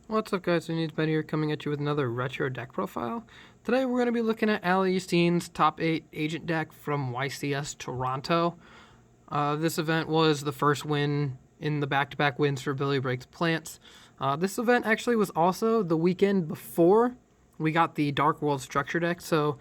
What's up, guys? Ben here, coming at you with another retro deck profile. Today we're going to be looking at Yassine's top 8 agent deck from YCS Toronto. This event was the first win in the back-to-back wins for Billy Breaks Plants. This event actually was also the weekend before we got the Dark World structure deck. So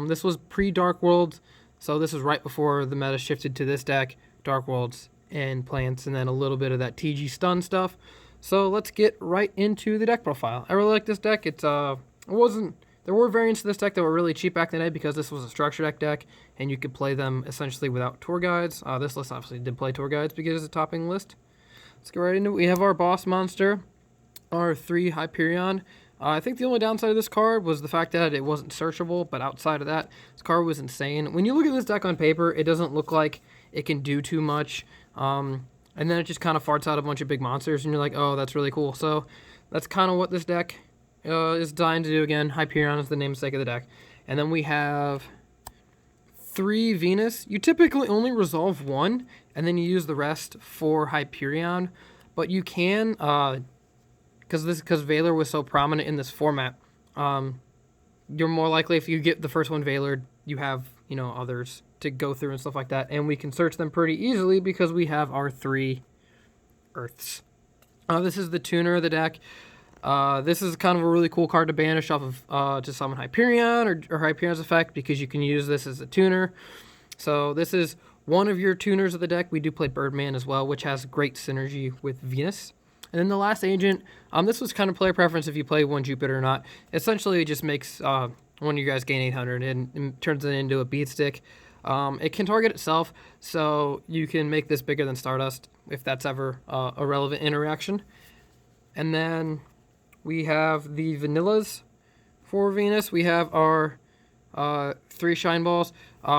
this was pre-Dark World, so this was right before the meta shifted to this deck, Dark Worlds and Plants, and then a little bit of that TG stun stuff. So let's get right into the deck profile. I really like this deck. There were variants of this deck that were really cheap back in the day because this was a structure deck, and you could play them essentially without tour guides. This list obviously did play tour guides because it's a topping list. Let's get right into it. We have our boss monster, our 3 Hyperion. I think the only downside of this card was the fact that it wasn't searchable, but outside of that, this card was insane. When you look at this deck on paper, it doesn't look like it can do too much. And then it just kind of farts out a bunch of big monsters, and you're like, oh, that's really cool. So that's kind of what this deck is designed to do. Again, Hyperion is the namesake of the deck. And then we have 3 Venus. You typically only resolve 1, and then you use the rest for Hyperion. But you can, because Valor was so prominent in this format, you're more likely, if you get the first one Valor, you have, others to go through and stuff like that, and we can search them pretty easily because we have our 3 Earths. This is the tuner of the deck. This is kind of a really cool card to banish off of to summon Hyperion or Hyperion's effect, because you can use this as a tuner. So this is one of your tuners of the deck. We do play Birdman as well, which has great synergy with Venus. And then the last agent, this was kind of player preference if you play one Jupiter or not. Essentially, it just makes one of you guys gain 800 and turns it into a beat stick. It can target itself, so you can make this bigger than Stardust if that's ever a relevant interaction. And then we have the vanillas for Venus. We have our 3 shine balls.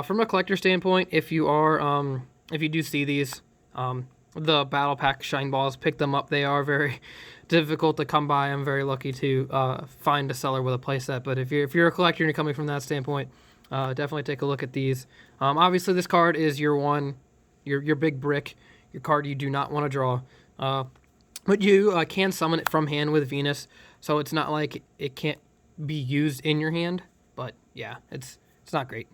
From a collector standpoint, if you do see these, the battle pack shine balls, pick them up. They are very difficult to come by. I'm very lucky to find a seller with a playset. But if you're a collector and you're coming from that standpoint, definitely take a look at these. Obviously, this card is your big brick, your card you do not want to draw. But you can summon it from hand with Venus, so it's not like it can't be used in your hand. But yeah, it's not great.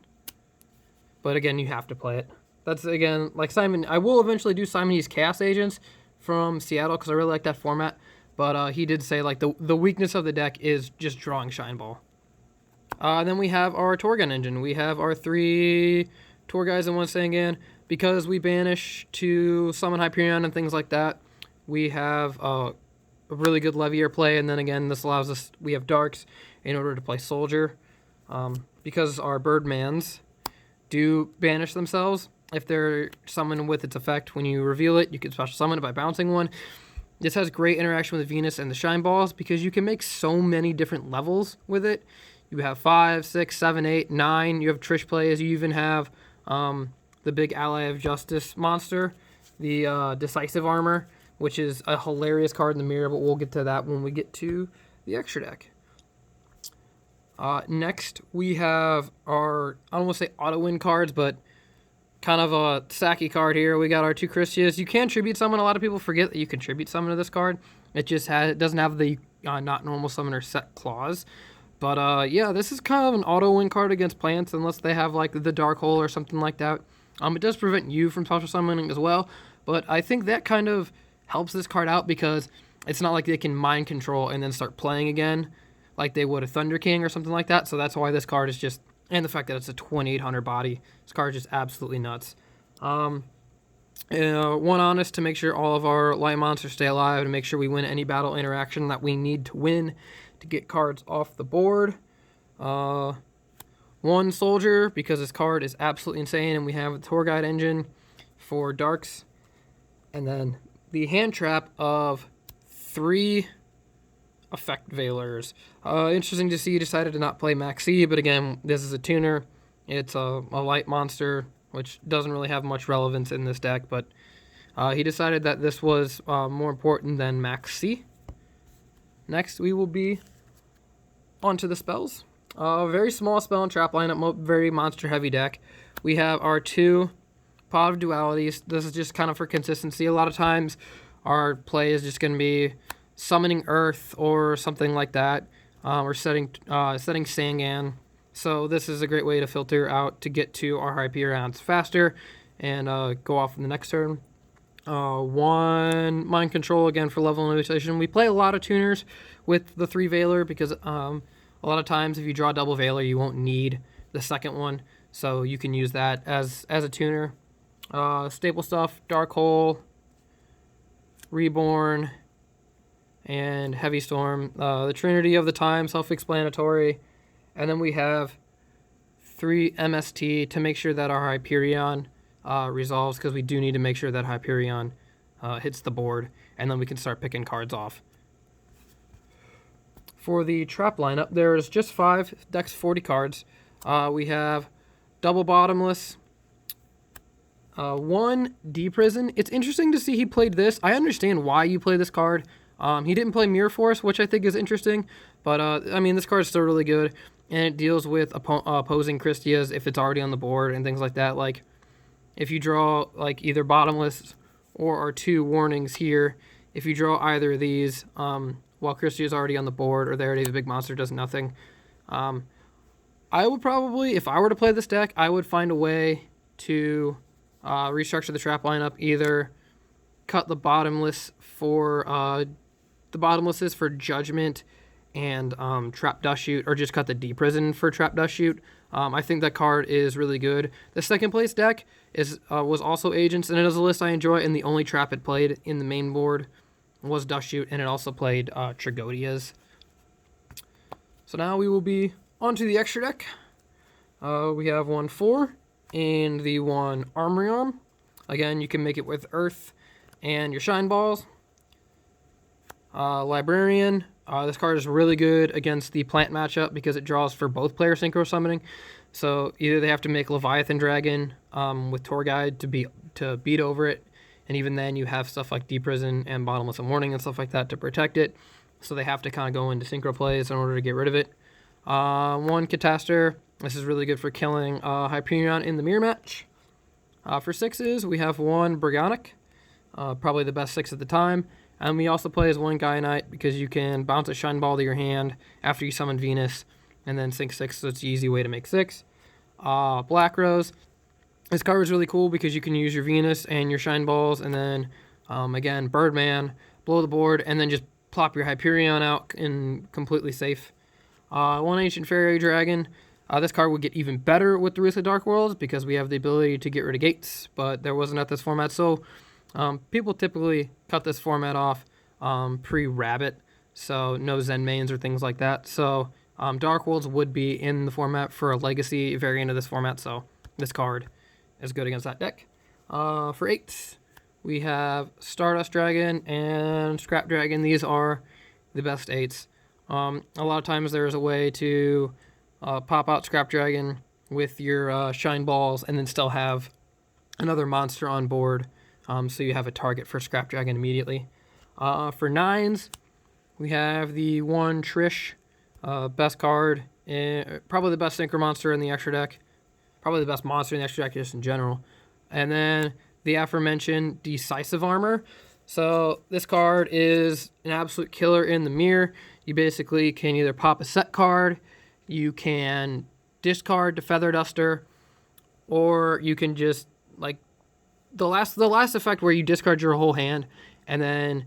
But again, you have to play it. That's, again, like Simon. I will eventually do Simonese Chaos Agents from Seattle because I really like that format. But he did say, like, the weakness of the deck is just drawing Shine Ball. Then we have our Torgun engine. We have our 3 Tour Guys and 1 Sangan. Because we banish to summon Hyperion and things like that, we have a really good Leviaiar play. And then again, this allows us, we have Darks in order to play Soldier. Because our Birdmans do banish themselves. If they're summoned with its effect, when you reveal it, you can special summon it by bouncing 1. This has great interaction with Venus and the Shine Balls because you can make so many different levels with it. You have 5, 6, 7, 8, 9. You have Trish plays. You even have the big Ally of Justice monster, the Decisive armor, which is a hilarious card in the mirror, but we'll get to that when we get to the extra deck. Next, we have our, I don't want to say auto-win cards, but kind of a sacky card here. We got our 2 Kristyas. You can tribute summon. A lot of people forget that you can tribute summon to this card. It doesn't have the not normal summoner set clause. But yeah, this is kind of an auto-win card against plants unless they have like the Dark Hole or something like that. It does prevent you from special summoning as well. But I think that kind of helps this card out because it's not like they can mind control and then start playing again like they would a Thunder King or something like that. So that's why this card is just, and the fact that it's a 2800 body, this card is just absolutely nuts. One Honest to make sure all of our light monsters stay alive, to make sure we win any battle interaction that we need to win to get cards off the board. 1 Soldier, because this card is absolutely insane, and we have a Tour Guide engine for Darks. And then the hand trap of 3 Effect Veilers. Interesting to see you decided to not play Maxi, but again, this is a tuner. It's a light monster, which doesn't really have much relevance in this deck, but he decided that this was more important than Maxi. Next, we will be onto the spells. Very small spell and trap lineup, very monster-heavy deck. We have our 2 Pot of Dualities. This is just kind of for consistency. A lot of times, our play is just going to be summoning Earth or something like that, or setting Sangan. So this is a great way to filter out to get to our Hyperions faster and go off in the next turn. 1 Mind Control again for level limitation. We play a lot of tuners with the 3 Veiler because a lot of times if you draw double Veiler, you won't need the second one. So you can use that as a tuner. Staple stuff, Dark Hole, Reborn, and Heavy Storm. The Trinity of the Time, self-explanatory. And then we have 3 MST to make sure that our Hyperion resolves, because we do need to make sure that Hyperion hits the board, and then we can start picking cards off. For the trap lineup, there's just 5 decks, 40 cards. We have double Bottomless, 1 D-Prison. It's interesting to see he played this. I understand why you play this card. He didn't play Mirror Force, which I think is interesting, but I mean, this card is still really good, and it deals with opposing Kristyas if it's already on the board and things like that. Like, if you draw like either Bottomless or our 2 warnings here, if you draw either of these while Kristya is already on the board or they already have a big monster, does nothing. I would probably, if I were to play this deck, I would find a way to restructure the trap lineup. Either cut the Bottomless for the Bottomlesses for Judgment and Trap Dust Shoot, or just cut the D-Prison for Trap Dust Shoot. I think that card is really good. The second place deck was also Agents, and it is a list I enjoy, and the only trap it played in the main board was Dust Shoot, and it also played Trigodias. So now we will be on to the extra deck. We have 1 4 and the 1 Armory Arm. Again, you can make it with Earth and your Shine Balls. Librarian. This card is really good against the plant matchup because it draws for both player synchro summoning. So either they have to make Leviathan Dragon with Tour Guide to beat over it, and even then you have stuff like D-Prison and Bottomless and Warning and stuff like that to protect it. So they have to kind of go into synchro plays in order to get rid of it. 1 Catastor. This is really good for killing Hyperion in the mirror match. For 6s, we have 1 Brionac, probably the best 6 at the time. And we also play as 1 Gaia Knight because you can bounce a Shine Ball to your hand after you summon Venus and then sink 6, so it's an easy way to make 6. Black Rose. This card is really cool because you can use your Venus and your Shine Balls, and then, again, Birdman, blow the board, and then just plop your Hyperion out and completely safe. 1 Ancient Fairy Dragon. This card would get even better with the Ruthless Dark Worlds because we have the ability to get rid of gates, but there wasn't at this format, so people typically cut this format off pre-Rabbit, so no Zen mains or things like that. So Dark Worlds would be in the format for a Legacy variant of this format, so this card is good against that deck. For 8s, we have Stardust Dragon and Scrap Dragon. These are the best 8s. A lot of times there is a way to pop out Scrap Dragon with your Shine Balls and then still have another monster on board, so you have a target for Scrap Dragon immediately. For 9s, we have the 1 Trish, best card, probably the best synchro monster in the extra deck, probably the best monster in the extra deck just in general. And then the aforementioned Decisive Armor. So this card is an absolute killer in the mirror. You basically can either pop a set card, you can discard the Feather Duster, or you can just, like, the last effect where you discard your whole hand and then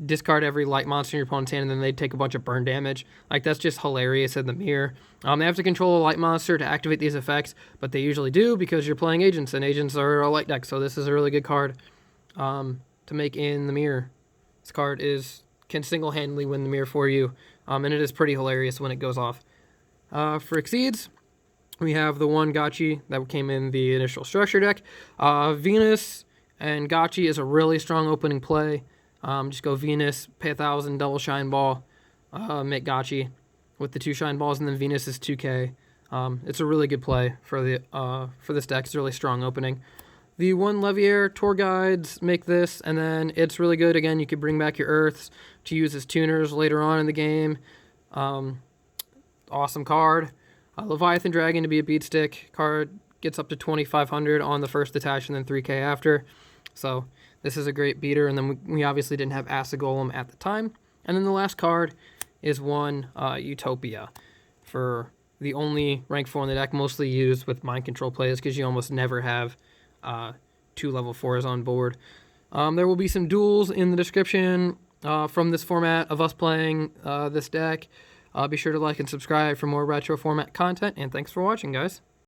discard every light monster in your opponent's hand, and then they take a bunch of burn damage. Like, that's just hilarious in the mirror. They have to control a light monster to activate these effects, but they usually do because you're playing Agents, and Agents are a light deck, so this is a really good card to make in the mirror. This card can single-handedly win the mirror for you, and it is pretty hilarious when it goes off. For Exceeds, we have the 1 Gachi that came in the initial structure deck. Venus and Gachi is a really strong opening play. Just go Venus, pay 1,000, double Shine Ball, make Gachi with the 2 Shine Balls, and then Venus is 2k. It's a really good play for this deck. It's a really strong opening. The 1 Leviaiar Tour Guides make this, and then it's really good. Again, you could bring back your Earths to use as tuners later on in the game. Awesome card. Leviathan Dragon to be a beat stick card, gets up to 2,500 on the first attach and then 3k after. So this is a great beater, and then we obviously didn't have Acid Golem at the time. And then the last card is one Utopia for the only rank 4 in the deck, mostly used with mind control plays because you almost never have 2 level 4s on board. There will be some duels in the description from this format of us playing this deck. Be sure to like and subscribe for more retro format content, and thanks for watching, guys.